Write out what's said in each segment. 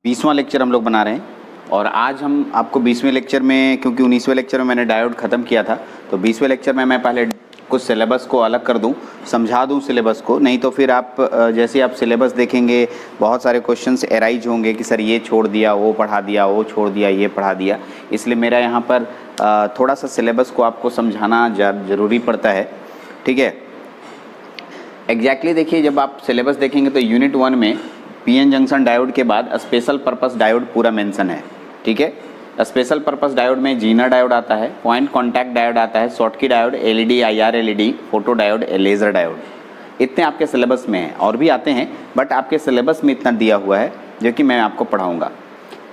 20वां lecture हम लोग बना रहे हैं और आज हम आपको 20वें लेक्चर में, क्योंकि 19वें लेक्चर में मैंने डायोड ख़त्म किया था, तो 20वें लेक्चर में मैं पहले कुछ सिलेबस को अलग कर दूं, समझा दूं सिलेबस को। नहीं तो फिर आप जैसे आप सिलेबस देखेंगे बहुत सारे क्वेश्चंस एराइज होंगे कि सर ये छोड़ दिया, वो पढ़ा दिया, वो छोड़ दिया, ये पढ़ा दिया। इसलिए मेरा यहाँ पर थोड़ा सा सिलेबस को आपको समझाना ज़रूरी पड़ता है, ठीक है। एग्जैक्टली देखिए, जब आप सिलेबस देखेंगे तो यूनिट 1 में पीएन जंक्शन डायोड के बाद स्पेशल पर्पस डायोड पूरा मेंशन है, ठीक है। स्पेशल पर्पस डायोड में जीना डायोड आता है, पॉइंट कॉन्टैक्ट डायोड आता है, Schottky diode, LED, IR LED, photo diode, laser diode, इतने आपके सिलेबस में हैं। और भी आते हैं बट आपके सिलेबस में इतना दिया हुआ है जो कि मैं आपको पढ़ाऊँगा,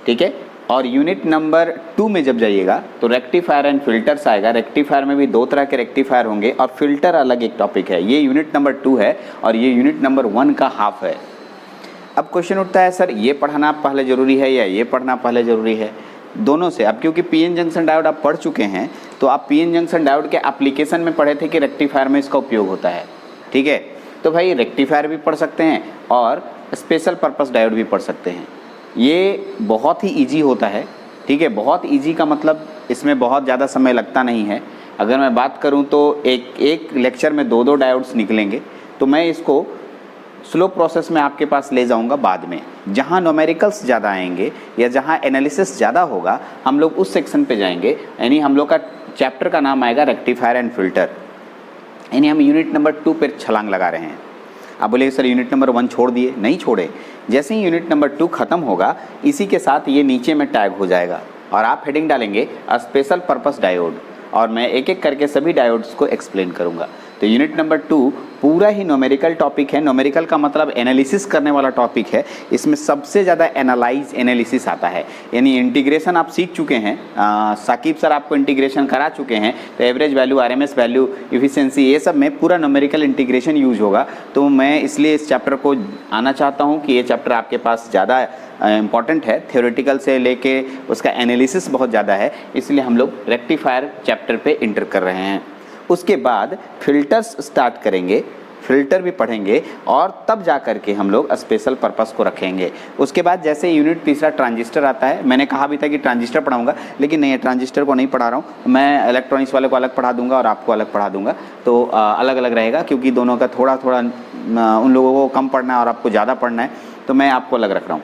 ठीक है। और यूनिट नंबर 2 में जब जाइएगा तो रेक्टिफायर एंड फिल्टर्स आएगा। रेक्टिफायर में भी 2 तरह के रेक्टिफायर होंगे और फिल्टर अलग एक टॉपिक है। ये यूनिट नंबर 2 है और ये यूनिट नंबर 1 का हाफ है। अब क्वेश्चन उठता है, सर ये पढ़ना पहले ज़रूरी है या ये पढ़ना पहले ज़रूरी है? दोनों से। अब क्योंकि पीएन जंक्शन डायोड आप पढ़ चुके हैं तो आप पीएन जंक्शन डायोड के एप्लीकेशन में पढ़े थे कि रेक्टिफायर में इसका उपयोग होता है, ठीक है। तो भाई रेक्टिफायर भी पढ़ सकते हैं और स्पेशल पर्पस डायोड भी पढ़ सकते हैं। ये बहुत ही ईजी होता है, ठीक है। बहुत ईजी का मतलब इसमें बहुत ज़्यादा समय लगता नहीं है। अगर मैं बात करूं तो एक लेक्चर में 2 डायोड्स निकलेंगे, तो मैं इसको स्लो प्रोसेस में आपके पास ले जाऊंगा बाद में। जहां न्यूमेरिकल्स ज़्यादा आएंगे या जहां एनालिसिस ज़्यादा होगा हम लोग उस सेक्शन पे जाएंगे। यानी हम लोग का चैप्टर का नाम आएगा रेक्टिफायर एंड फिल्टर। यानी हम यूनिट नंबर 2 पर छलांग लगा रहे हैं। आप बोले सर यूनिट नंबर 1 छोड़ दिए? नहीं छोड़े। जैसे ही यूनिट नंबर 2 खत्म होगा इसी के साथ ये नीचे में टैग हो जाएगा और आप हेडिंग डालेंगे स्पेशल पर्पस डायोड और मैं एक एक करके सभी डायोड्स को एक्सप्लेन करूंगा। तो यूनिट नंबर 2 पूरा ही न्यूमेरिकल टॉपिक है। न्यूमेरिकल का मतलब एनालिसिस करने वाला टॉपिक है। इसमें सबसे ज़्यादा एनालिसिस आता है। यानी इंटीग्रेशन आप सीख चुके हैं, साकिब सर आपको इंटीग्रेशन करा चुके हैं, तो average value, RMS value, efficiency, ये सब में पूरा न्यूमेरिकल इंटीग्रेशन यूज होगा। तो मैं इसलिए इस चैप्टर को आना चाहता हूँ कि ये चैप्टर आपके पास ज़्यादा इम्पॉर्टेंट है। थ्योरेटिकल से लेके उसका एनालिसिस बहुत ज़्यादा है, इसलिए हम लोग रेक्टिफायर चैप्टर पे इंटर कर रहे हैं। उसके बाद फिल्टर्स स्टार्ट करेंगे, फिल्टर भी पढ़ेंगे और तब जा कर के हम लोग स्पेशल पर्पस को रखेंगे। उसके बाद जैसे यूनिट 3 ट्रांजिस्टर आता है, मैंने कहा भी था कि ट्रांजिस्टर पढ़ाऊंगा, लेकिन नहीं, ट्रांजिस्टर को नहीं पढ़ा रहा हूँ मैं। इलेक्ट्रॉनिक्स वाले को अलग पढ़ा दूंगा और आपको अलग पढ़ा दूंगा, तो अलग अलग रहेगा क्योंकि दोनों का थोड़ा थोड़ा उन लोगों को कम पढ़ना है और आपको ज़्यादा पढ़ना है, तो मैं आपको अलग रख रहा हूँ।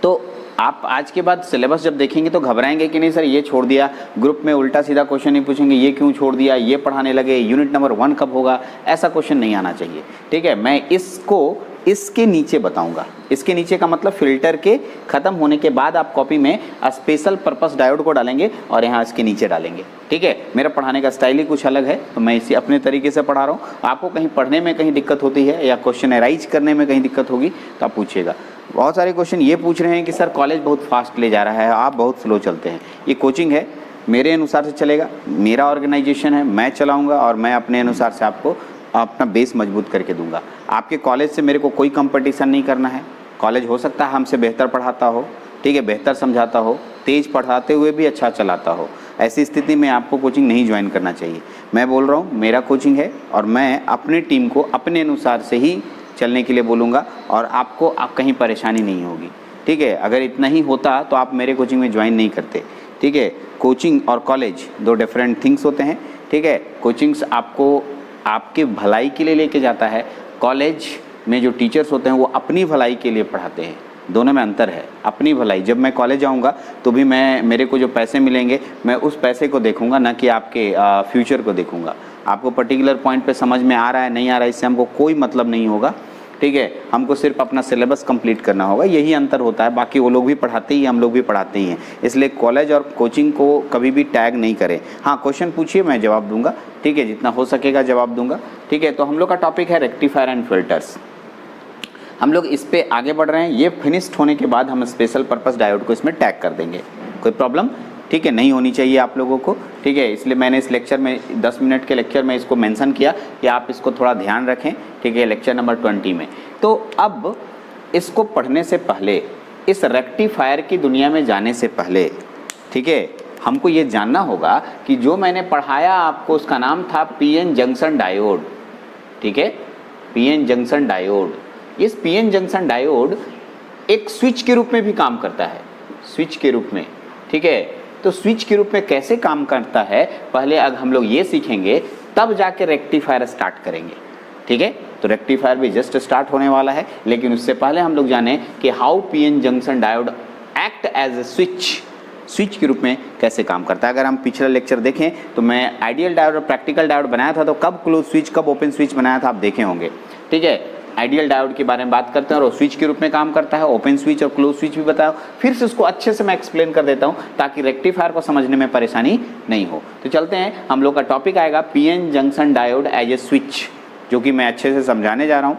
तो आप आज के बाद सिलेबस जब देखेंगे तो घबराएंगे कि नहीं सर ये छोड़ दिया, ग्रुप में उल्टा सीधा क्वेश्चन नहीं पूछेंगे, ये क्यों छोड़ दिया, ये पढ़ाने लगे, यूनिट नंबर 1 कब होगा, ऐसा क्वेश्चन नहीं आना चाहिए, ठीक है। मैं इसको इसके नीचे बताऊंगा। इसके नीचे का मतलब फिल्टर के खत्म होने के बाद आप कॉपी में स्पेशल पर्पस डायोड को डालेंगे और यहाँ इसके नीचे डालेंगे, ठीक है। मेरा पढ़ाने का स्टाइल ही कुछ अलग है, तो मैं इसी अपने तरीके से पढ़ा रहा हूँ। आपको कहीं पढ़ने में कहीं दिक्कत होती है या क्वेश्चन एराइज करने में कहीं दिक्कत होगी तो आप पूछिएगा। बहुत सारे क्वेश्चन ये पूछ रहे हैं कि सर कॉलेज बहुत फास्ट ले जा रहा है, आप बहुत स्लो चलते हैं। ये कोचिंग है, मेरे अनुसार से चलेगा, मेरा ऑर्गेनाइजेशन है, मैं चलाऊँगा और मैं अपने अनुसार से आपको अपना बेस मजबूत करके दूंगा। आपके कॉलेज से मेरे को कोई कंपटीशन नहीं करना है। कॉलेज हो सकता है हमसे बेहतर पढ़ाता हो, ठीक है, बेहतर समझाता हो, तेज़ पढ़ाते हुए भी अच्छा चलाता हो। ऐसी स्थिति में आपको कोचिंग नहीं ज्वाइन करना चाहिए। मैं बोल रहा हूँ मेरा कोचिंग है और मैं अपने टीम को अपने अनुसार से ही चलने के लिए बोलूँगा और आपको कहीं परेशानी नहीं होगी, ठीक है। अगर इतना ही होता तो आप मेरे कोचिंग में ज्वाइन नहीं करते, ठीक है। कोचिंग और कॉलेज 2 डिफरेंट थिंग्स होते हैं, ठीक है। कोचिंग्स आपको आपके भलाई के लिए लेके जाता है, कॉलेज में जो टीचर्स होते हैं वो अपनी भलाई के लिए पढ़ाते हैं। दोनों में अंतर है। अपनी भलाई, जब मैं कॉलेज जाऊंगा तो भी मेरे को जो पैसे मिलेंगे मैं उस पैसे को देखूंगा, ना कि आपके फ्यूचर को देखूंगा। आपको पर्टिकुलर पॉइंट पे समझ में आ रहा है नहीं आ रहा है इससे हमको कोई मतलब नहीं होगा, ठीक है। हमको सिर्फ अपना सिलेबस कंप्लीट करना होगा, यही अंतर होता है। बाकी वो लोग भी पढ़ाते ही, हम लोग भी पढ़ाते ही हैं। इसलिए कॉलेज और कोचिंग को कभी भी टैग नहीं करें। हाँ, क्वेश्चन पूछिए, मैं जवाब दूंगा, ठीक है, जितना हो सकेगा जवाब दूंगा, ठीक है। तो हम लोग का टॉपिक है रेक्टिफायर एंड फिल्टर्स। हम लोग इस पे आगे बढ़ रहे हैं। ये फिनिश्ड होने के बाद हम स्पेशल पर्पस डायोड को इसमें टैग कर देंगे। कोई प्रॉब्लम, ठीक है, नहीं होनी चाहिए आप लोगों को, ठीक है। इसलिए मैंने इस लेक्चर में 10 मिनट के लेक्चर में इसको मेंशन किया कि आप इसको थोड़ा ध्यान रखें, ठीक है, लेक्चर नंबर 20 में। तो अब इसको पढ़ने से पहले, इस रेक्टिफायर की दुनिया में जाने से पहले, ठीक है, हमको ये जानना होगा कि जो मैंने पढ़ाया आपको उसका नाम था पीएन जंक्शन डायोड, ठीक है, पीएन जंक्शन डायोड। इस पीएन जंक्शन डायोड एक स्विच के रूप में भी काम करता है, स्विच के रूप में, ठीक है। तो स्विच के रूप में कैसे काम करता है पहले अगर हम लोग ये सीखेंगे तब जाके रेक्टिफायर स्टार्ट करेंगे, ठीक है। तो रेक्टिफायर भी जस्ट स्टार्ट होने वाला है, लेकिन उससे पहले हम लोग जाने कि how PN junction diode act as a switch के रूप में कैसे काम करता है। अगर हम पिछला लेक्चर देखें तो मैं आइडियल डायोड और प्रैक्टिकल डायोड बनाया था, तो कब क्लोज स्विच कब ओपन स्विच बनाया था आप देखे होंगे, ठीक है। आइडियल डायोड के बारे में बात करते हैं और वो स्विच के रूप में काम करता है, ओपन स्विच और क्लोज स्विच भी बताओ। फिर से उसको अच्छे से मैं एक्सप्लेन कर देता हूं ताकि रेक्टिफायर को समझने में परेशानी नहीं हो। तो चलते हैं, हम लोग का टॉपिक आएगा PN junction diode as a switch, जो कि मैं अच्छे से समझाने जा रहा हूं,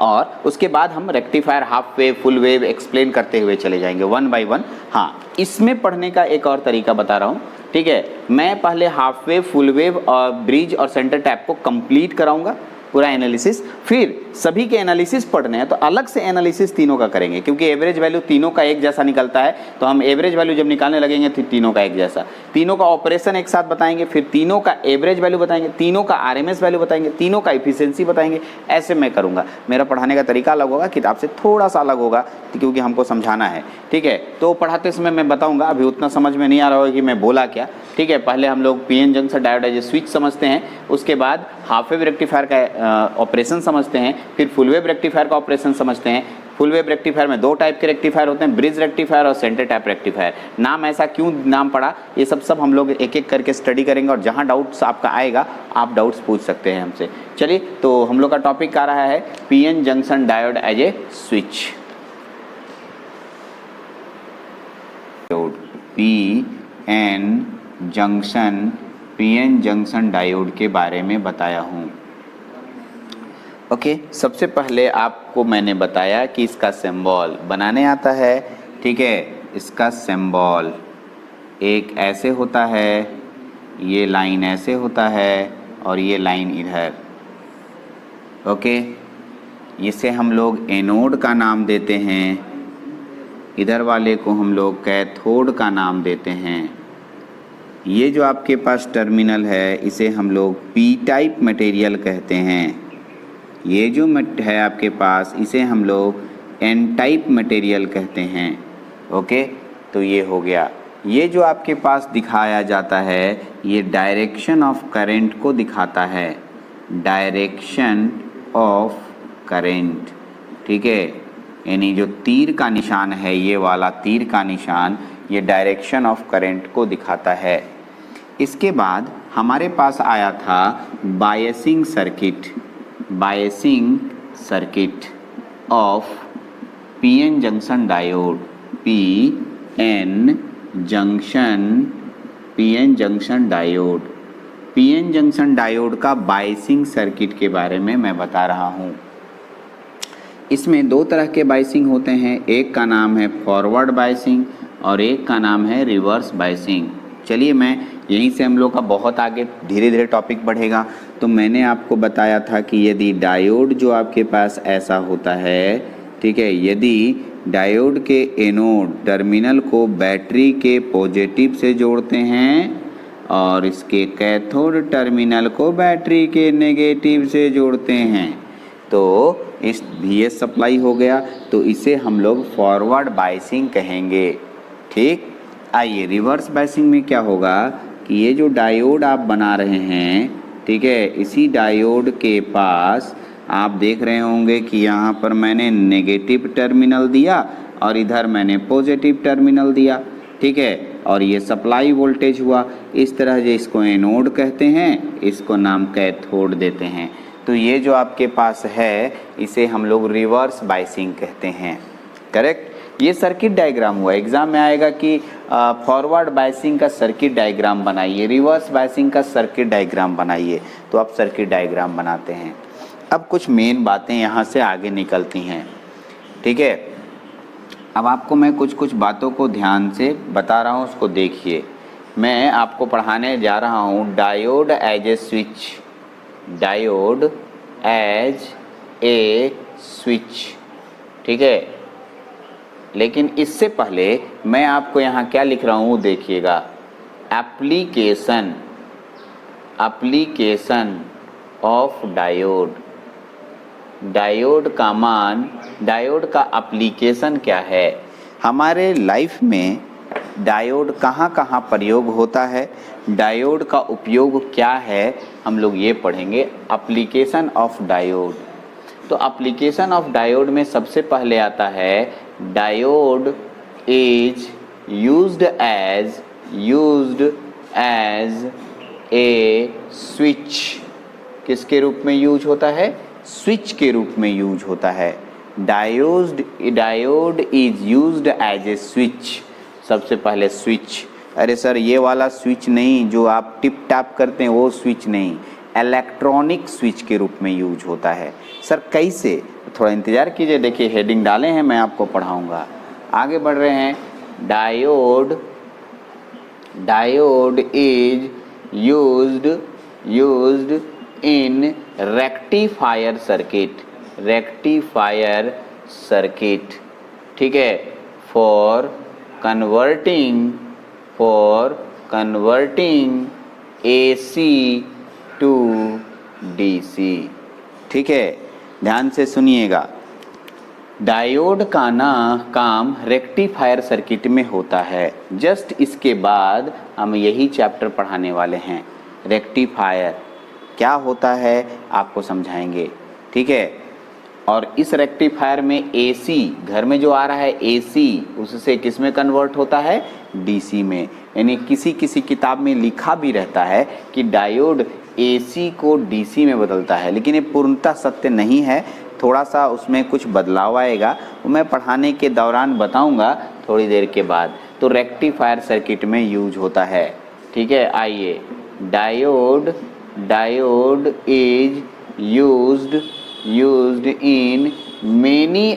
और उसके बाद हम rectifier half wave full wave explain करते हुए चले जाएंगे वन बाय वन। हाँ, इसमें पढ़ने का एक और तरीका बता रहा हूँ, ठीक है। मैं पहले हाफ वेव फुल वेव और ब्रिज और सेंटर टैप को कंप्लीट कराऊंगा पूरा एनालिसिस, फिर सभी के एनालिसिस पढ़ने हैं तो अलग से एनालिसिस तीनों का करेंगे, क्योंकि एवरेज वैल्यू तीनों का एक जैसा निकलता है। तो हम एवरेज वैल्यू जब निकालने लगेंगे तो तीनों का एक जैसा, तीनों का ऑपरेशन एक साथ बताएंगे, फिर तीनों का एवरेज वैल्यू बताएंगे, तीनों का आरएमएस वैल्यू बताएंगे, तीनों का इफिशियंसी बताएंगे। ऐसे मैं करूँगा, मेरा पढ़ाने का तरीका अलग होगा, किताब से थोड़ा सा अलग होगा, क्योंकि हमको समझाना है, ठीक है। तो पढ़ाते समय मैं बताऊँगा, अभी उतना समझ में नहीं आ रहा होगा कि मैं बोला क्या, ठीक है। पहले हम लोग PN junction diode as a switch समझते हैं, उसके बाद हाफ वेव रेक्टिफायर का ऑपरेशन समझते हैं, फिर फुल वेव रेक्टिफायर का ऑपरेशन समझते हैं। फुल वेव रेक्टिफायर में दो टाइप के रेक्टिफायर होते हैं, ब्रिज रेक्टिफायर और सेंटर टैप रेक्टिफायर। नाम ऐसा क्यों नाम पड़ा, ये सब हम लोग एक एक करके स्टडी करेंगे, और जहां डाउट्स आपका आएगा आप डाउट्स पूछ सकते हैं हमसे। चलिए, तो हम लोग का टॉपिक आ रहा है PN junction diode as a switch. PN junction diode के बारे में बताया हूँ। ओके, सबसे पहले आपको मैंने बताया कि इसका सिंबल बनाने आता है, ठीक है। इसका सिंबल एक ऐसे होता है, ये लाइन ऐसे होता है, और ये लाइन इधर, ओके। इसे हम लोग एनोड का नाम देते हैं, इधर वाले को हम लोग कैथोड का नाम देते हैं। ये जो आपके पास टर्मिनल है इसे हम लोग पी टाइप मटेरियल कहते हैं। ये जो है आपके पास इसे हम लोग एन टाइप मटेरियल कहते हैं, ओके। तो ये हो गया। ये जो आपके पास दिखाया जाता है ये डायरेक्शन ऑफ करंट को दिखाता है, डायरेक्शन ऑफ करंट, ठीक है। यानी जो तीर का निशान है, ये वाला तीर का निशान, ये डायरेक्शन ऑफ करंट को दिखाता है। इसके बाद हमारे पास आया था biasing circuit of PN junction diode, PN junction diode का बायसिंग सर्किट के बारे में मैं बता रहा हूँ। इसमें दो तरह के बायसिंग होते हैं, एक का नाम है फॉरवर्ड बायसिंग और एक का नाम है रिवर्स बायसिंग। चलिए, मैं यहीं से हम लोग का बहुत आगे धीरे धीरे टॉपिक बढ़ेगा। तो मैंने आपको बताया था कि यदि डायोड जो आपके पास ऐसा होता है, ठीक है, यदि डायोड के एनोड टर्मिनल को बैटरी के पॉजिटिव से जोड़ते हैं और इसके कैथोड टर्मिनल को बैटरी के नेगेटिव से जोड़ते हैं, तो इस VS सप्लाई हो गया, तो इसे हम लोग फॉरवर्ड बायसिंग कहेंगे, ठीक। आइए, रिवर्स बायसिंग में क्या होगा कि ये जो डायोड आप बना रहे हैं, ठीक है, इसी डायोड के पास आप देख रहे होंगे कि यहाँ पर मैंने नेगेटिव टर्मिनल दिया और इधर मैंने पॉजिटिव टर्मिनल दिया, ठीक है, और ये सप्लाई वोल्टेज हुआ। इस तरह से इसको एनोड कहते हैं, इसको नाम कैथोड देते हैं। तो ये जो आपके पास है इसे हम लोग रिवर्स बायसिंग कहते हैं, करेक्ट। ये सर्किट डायग्राम हुआ, एग्जाम में आएगा कि फॉरवर्ड बायसिंग का सर्किट डायग्राम बनाइए, रिवर्स बायसिंग का सर्किट डायग्राम बनाइए। तो आप सर्किट डायग्राम बनाते हैं। अब कुछ मेन बातें यहाँ से आगे निकलती हैं, ठीक है। अब आपको मैं कुछ बातों को ध्यान से बता रहा हूँ, उसको देखिए। मैं आपको पढ़ाने जा रहा हूँ diode as a switch, diode as a switch, ठीक है। लेकिन इससे पहले मैं आपको यहाँ क्या लिख रहा हूँ देखिएगा, एप्लीकेशन ऑफ डायोड, डायोड का मान, डायोड का एप्लीकेशन क्या है, हमारे लाइफ में डायोड कहाँ कहाँ प्रयोग होता है, डायोड का उपयोग क्या है, हम लोग ये पढ़ेंगे। Application of diode. तो एप्लीकेशन ऑफ डायोड में सबसे पहले आता है diode is used as a switch. किसके रूप में यूज होता है? स्विच के रूप में यूज होता है। Diode is used as a switch. सबसे पहले स्विच, अरे सर ये वाला स्विच नहीं जो आप टिप टैप करते हैं वो स्विच नहीं, इलेक्ट्रॉनिक स्विच के रूप में यूज होता है। सर कैसे? थोड़ा इंतज़ार कीजिए, देखिए हेडिंग डाले हैं, मैं आपको पढ़ाऊंगा। आगे बढ़ रहे हैं। Diode is used in rectifier circuit, ठीक है, for converting AC to DC। ठीक है, ध्यान से सुनिएगा। डायोड का काम रेक्टिफायर सर्किट में होता है। जस्ट इसके बाद हम यही चैप्टर पढ़ाने वाले हैं। रेक्टिफायर क्या होता है आपको समझाएंगे, ठीक है। और इस रेक्टिफायर में AC, घर में जो आ रहा है AC, उससे किस में कन्वर्ट होता है? DC में। यानी किसी किताब में लिखा भी रहता है कि डायोड AC को DC में बदलता है, लेकिन ये पूर्णतः सत्य नहीं है। थोड़ा सा उसमें कुछ बदलाव आएगा, वो मैं पढ़ाने के दौरान बताऊंगा थोड़ी देर के बाद। तो रेक्टिफायर सर्किट में यूज होता है, ठीक है। आइए, diode is used in many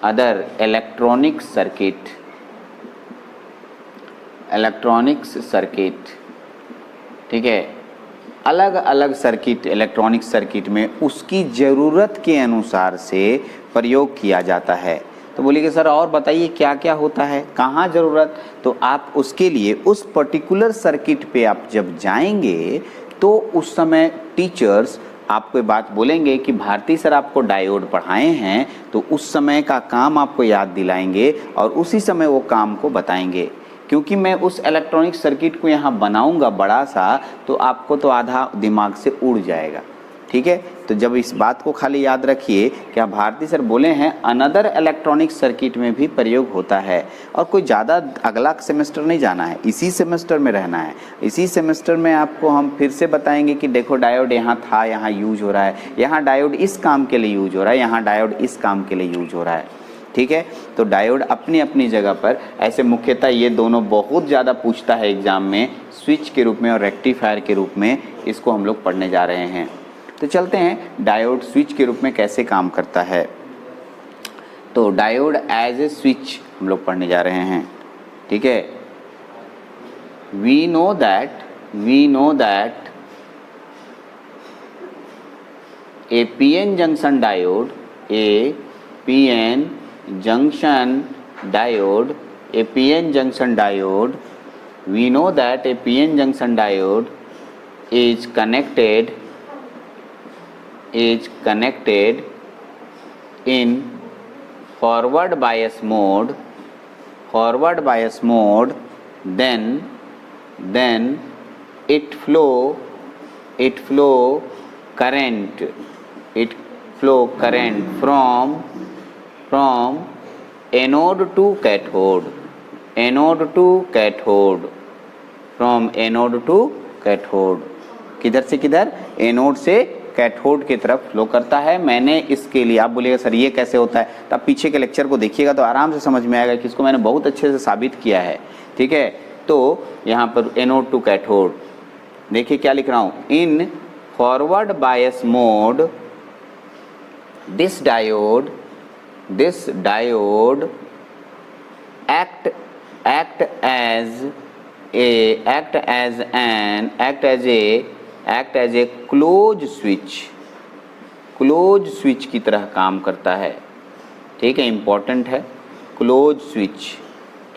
other electronic circuit, ठीक है। अलग अलग सर्किट, इलेक्ट्रॉनिक सर्किट में उसकी ज़रूरत के अनुसार से प्रयोग किया जाता है। तो बोलिए कि सर और बताइए क्या क्या होता है, कहाँ ज़रूरत? तो आप उसके लिए उस पर्टिकुलर सर्किट पे आप जब जाएंगे तो उस समय टीचर्स आपको बात बोलेंगे कि भारती सर आपको डायोड पढ़ाए हैं, तो उस समय का काम आपको याद दिलाएंगे और उसी समय वो काम को बताएंगे। क्योंकि मैं उस इलेक्ट्रॉनिक सर्किट को यहाँ बनाऊंगा बड़ा सा, तो आपको तो आधा दिमाग से उड़ जाएगा, ठीक है। तो जब इस बात को खाली याद रखिए, क्या भारती सर बोले हैं अनदर इलेक्ट्रॉनिक सर्किट में भी प्रयोग होता है। और कोई ज़्यादा अगला सेमेस्टर नहीं जाना है, इसी सेमेस्टर में रहना है। इसी सेमेस्टर में आपको हम फिर से बताएंगे कि देखो डायोड यहाँ था, यहाँ यूज हो रहा है, यहाँ डायोड इस काम के लिए यूज हो रहा है, यहाँ डायोड इस काम के लिए यूज हो रहा है, ठीक है। तो डायोड अपनी अपनी जगह पर, ऐसे मुख्यतः ये दोनों बहुत ज़्यादा पूछता है एग्जाम में, स्विच के रूप में और रेक्टिफायर के रूप में, इसको हम लोग पढ़ने जा रहे हैं। तो चलते हैं डायोड स्विच के रूप में कैसे काम करता है। तो डायोड एज ए स्विच हम लोग पढ़ने जा रहे हैं, ठीक है। We know that a PN junction diode, a PN junction diode, we know that a PN junction diode is connected in forward bias mode, then it flow current from anode to cathode, किधर से किधर? Anode से cathode की तरफ flow करता है। मैंने इसके लिए, आप बोलिएगा सर ये कैसे होता है, तो आप पीछे के लेक्चर को देखिएगा तो आराम से समझ में आएगा कि इसको मैंने बहुत अच्छे से साबित किया है, ठीक है। तो यहाँ पर एनोड टू कैथोड, देखिए क्या लिख रहा हूँ, in forward bias mode this diode act as a closed switch की तरह काम करता है, ठीक है। इंपॉर्टेंट है, क्लोज स्विच,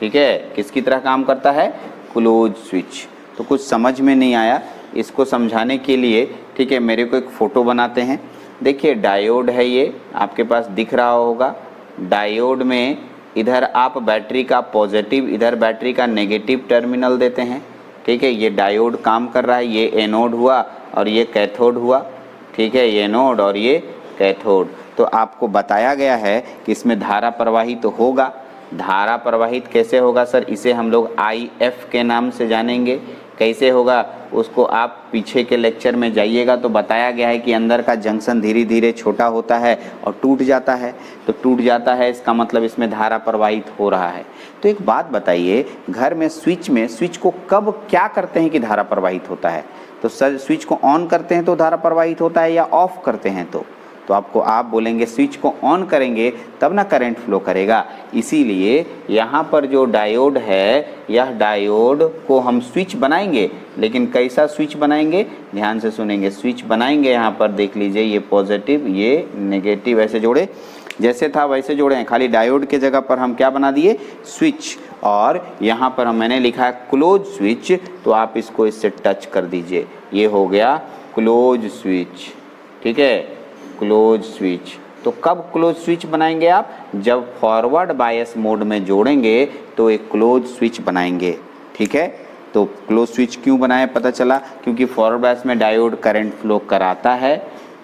ठीक है। किसकी तरह काम करता है? Close switch. तो कुछ समझ में नहीं आया इसको समझाने के लिए, ठीक है, मेरे को एक फ़ोटो बनाते हैं। देखिए डायोड है, ये आपके पास दिख रहा होगा। डायोड में इधर आप बैटरी का पॉजिटिव, इधर बैटरी का नेगेटिव टर्मिनल देते हैं, ठीक है। ये डायोड काम कर रहा है, ये एनोड हुआ और ये कैथोड हुआ, ठीक है, ये एनोड और ये कैथोड। तो आपको बताया गया है कि इसमें धारा प्रवाहित तो होगा। धारा प्रवाहित कैसे होगा सर? इसे हम लोग IF के नाम से जानेंगे। कैसे होगा उसको आप पीछे के लेक्चर में जाइएगा तो बताया गया है कि अंदर का जंक्शन धीरे धीरे छोटा होता है और टूट जाता है। तो टूट जाता है इसका मतलब इसमें धारा प्रवाहित हो रहा है। तो एक बात बताइए, घर में स्विच को कब क्या करते हैं कि धारा प्रवाहित होता है? तो सर स्विच को ऑन करते हैं तो धारा प्रवाहित होता है या ऑफ करते हैं तो आप बोलेंगे स्विच को ऑन करेंगे तब ना करंट फ्लो करेगा। इसीलिए यहाँ पर जो डायोड है, यह डायोड को हम स्विच बनाएंगे, लेकिन कैसा स्विच बनाएंगे? ध्यान से सुनेंगे। स्विच बनाएंगे यहाँ पर देख लीजिए, ये पॉजिटिव ये नेगेटिव ऐसे जोड़े, जैसे था वैसे जोड़े हैं, खाली डायोड के जगह पर हम क्या बना दिए? स्विच। और यहाँ पर मैंने लिखा है क्लोज स्विच, तो आप इसको इससे टच कर दीजिए, ये हो गया क्लोज स्विच, ठीक है, क्लोज स्विच। तो कब क्लोज स्विच बनाएंगे आप? जब फॉरवर्ड बायस मोड में जोड़ेंगे तो एक क्लोज स्विच बनाएंगे, ठीक है। तो क्लोज स्विच क्यों बनाए पता चला? क्योंकि फॉरवर्ड बायस में डायोड करंट फ्लो कराता है,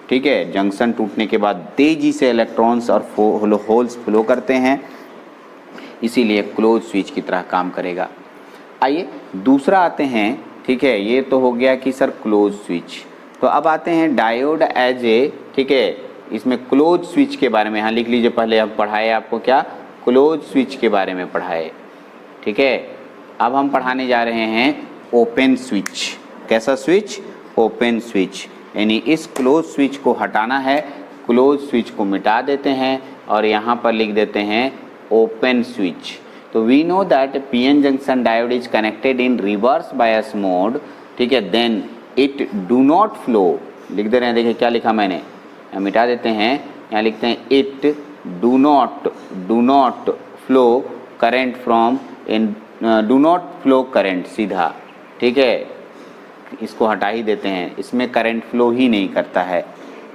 ठीक है। जंक्शन टूटने के बाद तेजी से इलेक्ट्रॉन्स और होल्स फ्लो करते हैं, इसीलिए क्लोज स्विच की तरह काम करेगा। आइए दूसरा आते हैं, ठीक है। ये तो हो गया कि सर क्लोज स्विच। तो अब आते हैं डायोड एज ए, ठीक है। इसमें क्लोज स्विच के बारे में यहाँ लिख लीजिए, पहले अब पढ़ाए आपको क्या? क्लोज स्विच के बारे में पढ़ाए, ठीक है। अब हम पढ़ाने जा रहे हैं ओपन स्विच। कैसा स्विच? Open switch. यानी इस क्लोज स्विच को हटाना है, क्लोज स्विच को मिटा देते हैं और यहाँ पर लिख देते हैं ओपन स्विच। तो we know that PN junction diode is connected in reverse bias mode, ठीक है। Then it do not flow, लिख दे रहे हैं, देखिए क्या लिखा मैंने, मिटा देते हैं, यहाँ लिखते हैं it do not flow current from in, do not flow current सीधा, ठीक है, इसको हटा ही देते हैं, इसमें करंट फ्लो ही नहीं करता है।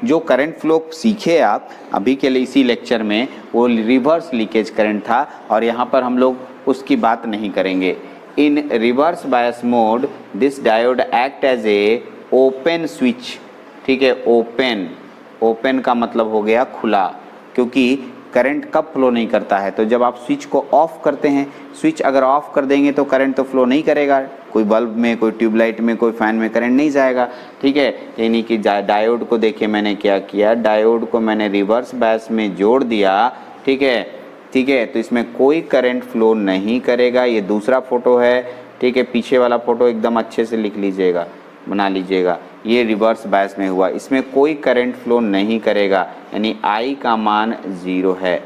जो करंट फ्लो सीखे आप अभी के लिए इसी लेक्चर में, वो रिवर्स लीकेज करंट था और यहाँ पर हम लोग उसकी बात नहीं करेंगे। In reverse bias mode, this diode act as a open switch, ठीक है। ओपन का मतलब हो गया खुला, क्योंकि करंट कब फ्लो नहीं करता है? तो जब आप स्विच को ऑफ करते हैं। स्विच अगर ऑफ कर देंगे तो करंट तो फ्लो नहीं करेगा, कोई बल्ब में, कोई ट्यूबलाइट में, कोई फैन में करंट नहीं जाएगा, ठीक है। यानी कि डायोड को देखिए मैंने क्या किया, डायोड को मैंने रिवर्स बायस में जोड़ दिया, ठीक है, ठीक है। तो इसमें कोई करंट फ्लो नहीं करेगा। ये दूसरा फोटो है, ठीक है। पीछे वाला फोटो एकदम अच्छे से लिख लीजिएगा, बना लीजिएगा। ये रिवर्स बायस में हुआ, इसमें कोई करंट फ्लो नहीं करेगा, यानी I का मान 0 है,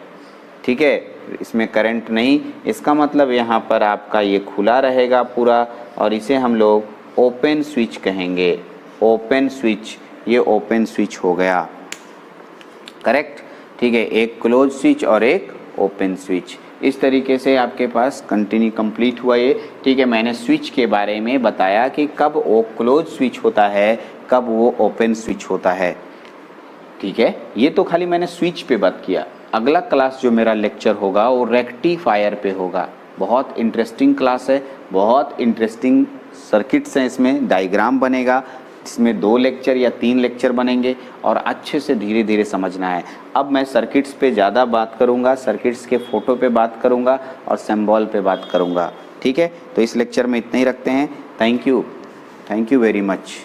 ठीक है। इसमें करंट नहीं, इसका मतलब यहाँ पर आपका ये खुला रहेगा पूरा और इसे हम लोग ओपन स्विच कहेंगे। ओपन स्विच, ये ओपन स्विच हो गया, करेक्ट, ठीक है। एक क्लोज स्विच और एक ओपन स्विच। इस तरीके से आपके पास कंप्लीट हुआ ये, ठीक है। मैंने स्विच के बारे में बताया कि कब वो क्लोज स्विच होता है, कब वो ओपन स्विच होता है, ठीक है। ये तो खाली मैंने स्विच पे बात किया। अगला क्लास जो मेरा लेक्चर होगा वो रेक्टिफायर पे होगा। बहुत इंटरेस्टिंग क्लास है, बहुत इंटरेस्टिंग सर्किट्स हैं, इसमें डायग्राम बनेगा, इसमें 2 लेक्चर या 3 लेक्चर बनेंगे और अच्छे से धीरे धीरे समझना है। अब मैं सर्किट्स पे ज़्यादा बात करूँगा, सर्किट्स के फ़ोटो पे बात करूँगा और सिंबल पे बात करूँगा, ठीक है। तो इस लेक्चर में इतना ही रखते हैं। Thank you very much.